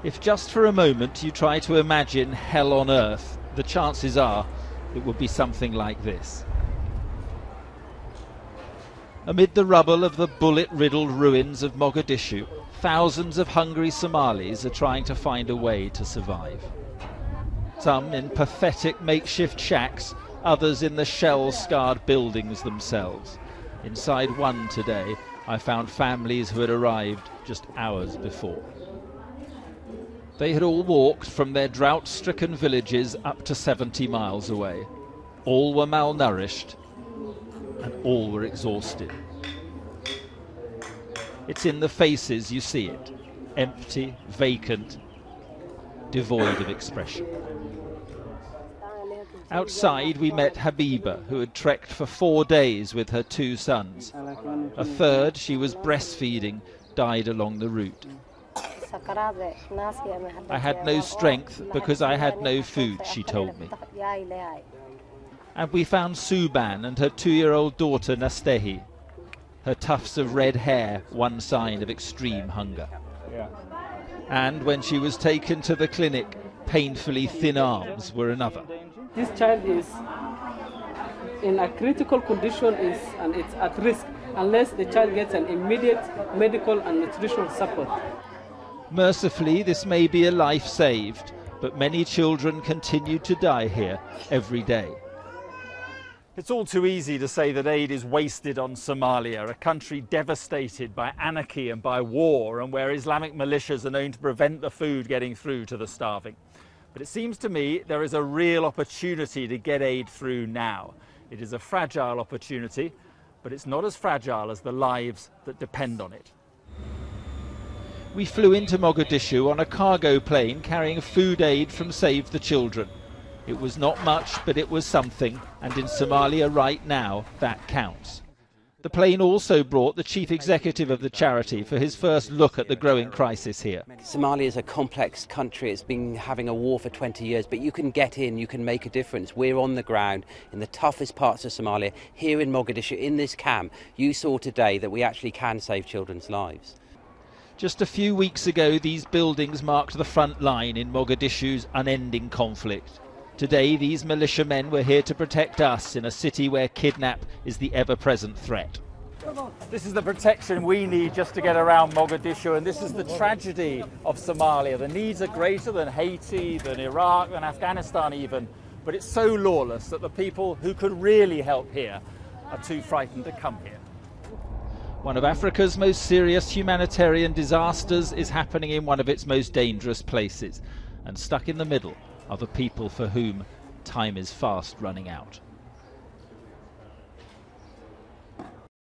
If just for a moment you try to imagine hell on earth, the chances are it would be something like this. Amid the rubble of the bullet-riddled ruins of Mogadishu, thousands of hungry Somalis are trying to find a way to survive. Some in pathetic makeshift shacks, others in the shell-scarred buildings themselves. Inside one today, I found families who had arrived just hours before. They had all walked from their drought-stricken villages up to 70 miles away. All were malnourished, and all were exhausted. It's in the faces you see it, empty, vacant, devoid of expression. Outside we met Habiba, who had trekked for 4 days with her 2 sons. A third, she was breastfeeding, died along the route. I had no strength because I had no food, she told me. And we found Suban and her 2-year-old daughter Nastehi. Her tufts of red hair, one sign of extreme hunger. And when she was taken to the clinic, painfully thin arms were another. This child is in a critical condition and it's at risk unless the child gets an immediate medical and nutritional support. Mercifully, this may be a life saved, but many children continue to die here every day. It's all too easy to say that aid is wasted on Somalia, a country devastated by anarchy and by war, and where Islamic militias are known to prevent the food getting through to the starving. But it seems to me there is a real opportunity to get aid through now. It is a fragile opportunity, but it's not as fragile as the lives that depend on it. We flew into Mogadishu on a cargo plane carrying food aid from Save the Children. It was not much, but it was something, and in Somalia right now, that counts. The plane also brought the chief executive of the charity for his first look at the growing crisis here. Somalia is a complex country. It's been having a war for 20 years, but you can get in, you can make a difference. We're on the ground in the toughest parts of Somalia, here in Mogadishu, in this camp. You saw today that we actually can save children's lives. Just a few weeks ago, these buildings marked the front line in Mogadishu's unending conflict. Today, these militiamen were here to protect us in a city where kidnap is the ever-present threat. This is the protection we need just to get around Mogadishu, and this is the tragedy of Somalia. The needs are greater than Haiti, than Iraq, than Afghanistan even, but it's so lawless that the people who could really help here are too frightened to come here. One of Africa's most serious humanitarian disasters is happening in one of its most dangerous places, and stuck in the middle are the people for whom time is fast running out.